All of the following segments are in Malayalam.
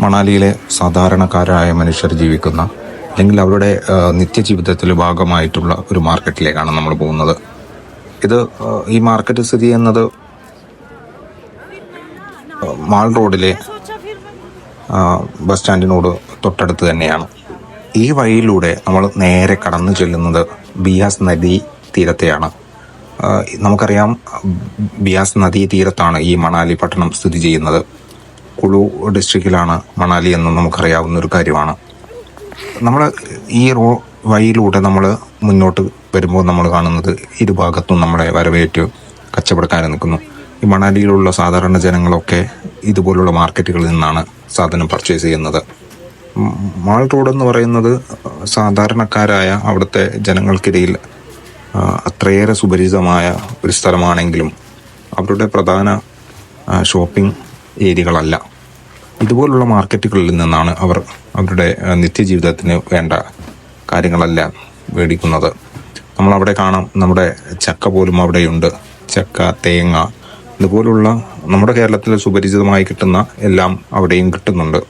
മണാലിയിലെ സാധാരണക്കാരായ മനുഷ്യർ ജീവിക്കുന്ന അല്ലെങ്കിൽ അവരുടെ നിത്യജീവിതത്തിലെ ഭാഗമായിട്ടുള്ള ഒരു മാർക്കറ്റിലേക്കാണ് നമ്മൾ പോകുന്നത്. ഈ മാർക്കറ്റ് സ്ഥിതി ചെയ്യുന്നത് മാൾ റോഡിലെ ബസ് സ്റ്റാൻഡിനോട് തൊട്ടടുത്ത് തന്നെയാണ്. ഈ വഴിയിലൂടെ നമ്മൾ നേരെ കടന്നു ചെല്ലുന്നത് ബിയാസ് നദീ തീരത്തെയാണ്. നമുക്കറിയാം, ബിയാസ് നദീ തീരത്താണ് ഈ മണാലി പട്ടണം സ്ഥിതി ചെയ്യുന്നത്. കുളു ഡിസ്ട്രിക്റ്റിലാണ് മണാലി എന്നും നമുക്കറിയാവുന്ന ഒരു കാര്യമാണ്. നമ്മൾ ഈ വഴിയിലൂടെ നമ്മൾ മുന്നോട്ട് വരുമ്പോൾ നമ്മൾ കാണുന്നത് ഇരുഭാഗത്തും നമ്മളെ വരവേറ്റ് കച്ചവടക്കാർ നിൽക്കുന്നു. ഈ മണാലിയിലുള്ള സാധാരണ ജനങ്ങളൊക്കെ ഇതുപോലുള്ള മാർക്കറ്റുകളിൽ നിന്നാണ് സാധനം പർച്ചേസ് ചെയ്യുന്നത്. മാൾ റോഡ് എന്ന് പറയുന്നത് സാധാരണക്കാരായ അവിടുത്തെ ജനങ്ങൾക്കിടയിൽ അത്രയേറെ സുപരിചിതമായ ഒരു സ്ഥലമാണെങ്കിലും അവരുടെ പ്രധാന ഷോപ്പിംഗ് ഏരിയകളല്ല. ഇതുപോലുള്ള മാർക്കറ്റുകളിൽ നിന്നാണ് അവർ അവരുടെ നിത്യജീവിതത്തിന് വേണ്ട കാര്യങ്ങളെല്ലാം മേടിക്കുന്നത്. നമ്മളവിടെ കാണാം, നമ്മുടെ ചക്ക പോലും അവിടെയുണ്ട്. ചക്ക, തേങ്ങ, ഇതുപോലുള്ള നമ്മുടെ കേരളത്തിൽ സുപരിചിതമായി കിട്ടുന്ന എല്ലാം അവിടെയും കിട്ടുന്നുണ്ട്.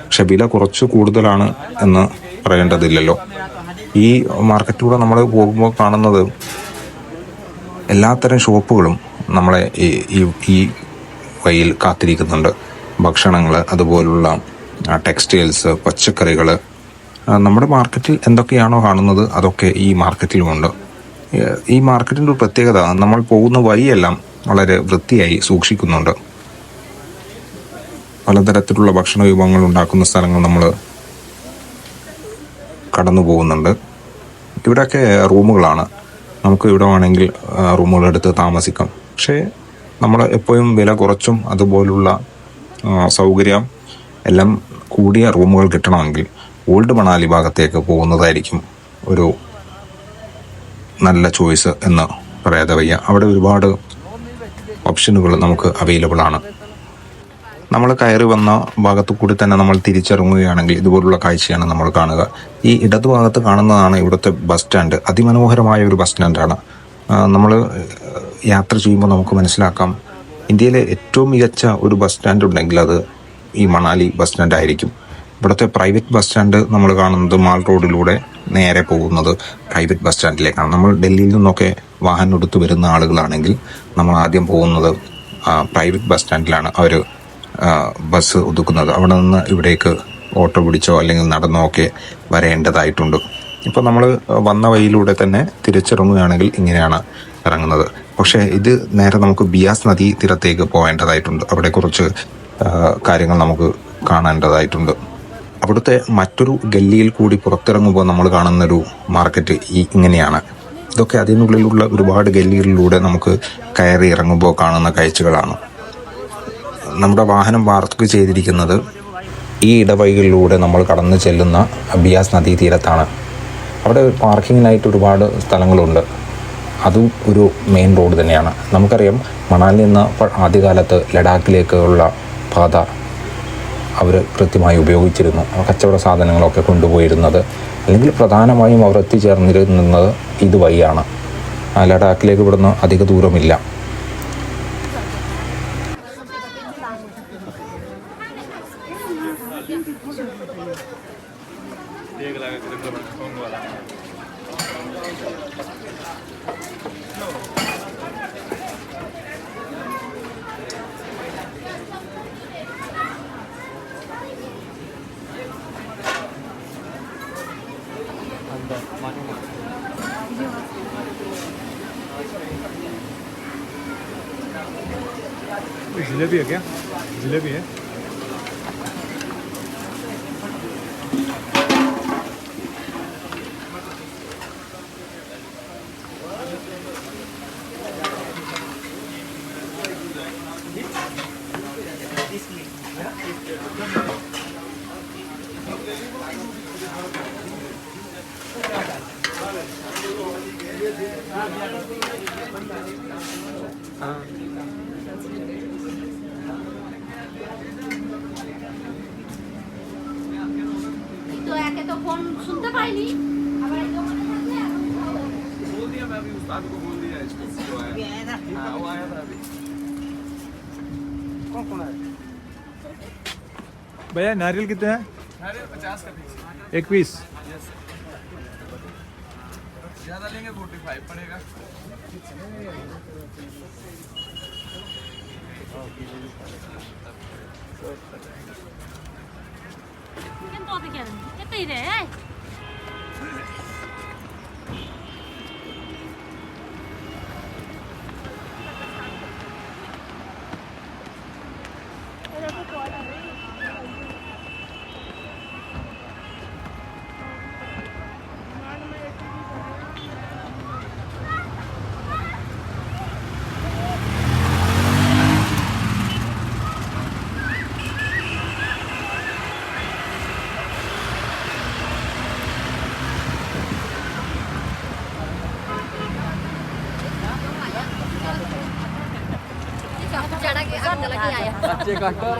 പക്ഷെ വില കുറച്ച് കൂടുതലാണ് എന്ന് പറയേണ്ടതില്ലല്ലോ. ഈ മാർക്കറ്റിലൂടെ നമ്മൾ പോകുമ്പോൾ കാണുന്നത് എല്ലാത്തരം ഷോപ്പുകളും നമ്മളെ ഈ വഴിയിൽ കാത്തിരിക്കുന്നുണ്ട്. ഭക്ഷണങ്ങൾ, അതുപോലുള്ള ടെക്സ്റ്റൈൽസ്, പച്ചക്കറികൾ. നമ്മുടെ മാർക്കറ്റിൽ എന്തൊക്കെയാണോ കാണുന്നത് അതൊക്കെ ഈ മാർക്കറ്റിലുമുണ്ട്. ഈ മാർക്കറ്റിൻ്റെ ഒരു പ്രത്യേകത, നമ്മൾ പോകുന്ന വഴിയെല്ലാം വളരെ വൃത്തിയായി സൂക്ഷിക്കുന്നുണ്ട്. പലതരത്തിലുള്ള ഭക്ഷണ വിഭവങ്ങൾ ഉണ്ടാക്കുന്ന സ്ഥലങ്ങൾ നമ്മൾ കടന്നു പോകുന്നുണ്ട്. ഇവിടെയൊക്കെ റൂമുകളാണ്. നമുക്ക് ഇവിടെ വേണമെങ്കിൽ റൂമുകളെടുത്ത് താമസിക്കാം. പക്ഷേ നമ്മൾ എപ്പോഴും വില കുറച്ചും അതുപോലുള്ള സൗകര്യം എല്ലാം കൂടിയ റൂമുകൾ കിട്ടണമെങ്കിൽ ഓൾഡ് മണാലി ഭാഗത്തേക്ക് പോകുന്നതായിരിക്കും ഒരു നല്ല ചോയ്സ് എന്ന് പറയാതെ വയ്യ. അവിടെ ഒരുപാട് ഓപ്ഷനുകൾ നമുക്ക് അവൈലബിൾ ആണ്. നമ്മൾ കയറി വന്ന ഭാഗത്തു കൂടി തന്നെ നമ്മൾ തിരിച്ചിറങ്ങുകയാണെങ്കിൽ ഇതുപോലുള്ള കാഴ്ചയാണ് നമ്മൾ കാണുക. ഈ ഇടതുഭാഗത്ത് കാണുന്നതാണ് ഇവിടുത്തെ ബസ് സ്റ്റാൻഡ്. അതിമനോഹരമായ ഒരു ബസ് സ്റ്റാൻഡാണ്. നമ്മൾ യാത്ര ചെയ്യുമ്പോൾ നമുക്ക് മനസ്സിലാക്കാം, ഇന്ത്യയിലെ ഏറ്റവും മികച്ച ഒരു ബസ് സ്റ്റാൻഡ് ഉണ്ടെങ്കിൽ അത് ഈ മണാലി ബസ് സ്റ്റാൻഡ് ആയിരിക്കും. ഇവിടുത്തെ പ്രൈവറ്റ് ബസ് സ്റ്റാൻഡ് നമ്മൾ കാണുന്നത് മാൾ റോഡിലൂടെ നേരെ പോകുന്നത് പ്രൈവറ്റ് ബസ് സ്റ്റാൻഡിലേക്കാണ്. നമ്മൾ ഡൽഹിയിൽ നിന്നൊക്കെ വാഹനം എടുത്ത് വരുന്ന ആളുകളാണെങ്കിൽ നമ്മൾ ആദ്യം പോകുന്നത് പ്രൈവറ്റ് ബസ് സ്റ്റാൻഡിലാണ് അവർ ബസ് ഒതുക്കുന്നത്. അവിടെ നിന്ന് ഇവിടേക്ക് ഓട്ടോ പിടിച്ചോ അല്ലെങ്കിൽ നടന്നോ ഒക്കെ വരേണ്ടതായിട്ടുണ്ട്. ഇപ്പോൾ നമ്മൾ വന്ന വഴിയിലൂടെ തന്നെ തിരിച്ചിറങ്ങുകയാണെങ്കിൽ ഇങ്ങനെയാണ് ഇറങ്ങുന്നത്. പക്ഷേ ഇത് നേരെ നമുക്ക് ബിയാസ് നദീ തീരത്തേക്ക് പോകേണ്ടതായിട്ടുണ്ട്. അവിടെ കുറച്ച് കാര്യങ്ങൾ നമുക്ക് കാണേണ്ടതായിട്ടുണ്ട്. അവിടുത്തെ മറ്റൊരു ഗല്ലിയിൽ കൂടി പുറത്തിറങ്ങുമ്പോൾ നമ്മൾ കാണുന്നൊരു മാർക്കറ്റ് ഇങ്ങനെയാണ്. ഇതൊക്കെ അതിനുള്ളിലുള്ള ഒരുപാട് ഗല്ലികളിലൂടെ നമുക്ക് കയറി ഇറങ്ങുമ്പോൾ കാണുന്ന കാഴ്ചകളാണ്. നമ്മുടെ വാഹനം പാർക്ക് ചെയ്തിരിക്കുന്നത് ഈ ഇടവഴികളിലൂടെ നമ്മൾ കടന്നു ചെല്ലുന്ന ബിയാസ് നദീ തീരത്താണ്. അവിടെ പാർക്കിങ്ങിനായിട്ട് ഒരുപാട് സ്ഥലങ്ങളുണ്ട്. അതും ഒരു മെയിൻ റോഡ് തന്നെയാണ്. നമുക്കറിയാം, മണാലി എന്ന ആദ്യകാലത്ത് ലഡാക്കിലേക്കുള്ള പാത അവർ കൃത്യമായി ഉപയോഗിച്ചിരുന്നു. കച്ചവട സാധനങ്ങളൊക്കെ കൊണ്ടുപോയിരുന്നത്, അല്ലെങ്കിൽ പ്രധാനമായും അവർ എത്തിച്ചേർന്നിരുന്നത് ഇതുവഴിയാണ്. ലഡാക്കിലേക്ക് ഇവിടുന്ന് അധിക ദൂരമില്ല. जिलेबी है क्या? जिलेबी है। तो एके तो फोन सुनते पाइनी, আবার এই দোকানে থাকলে এখন बोल दिया, मैं अभी उस्ताद को बोल दिया है। भैया नारियल कितने हैं? नारियल 50 का पीस। एक पीस। ज़्यादा लेंगे 45 पड़ेगा। Kan to pikiran. Ito ire ay. Jada ke ada lagi ya. बच्चे काटो।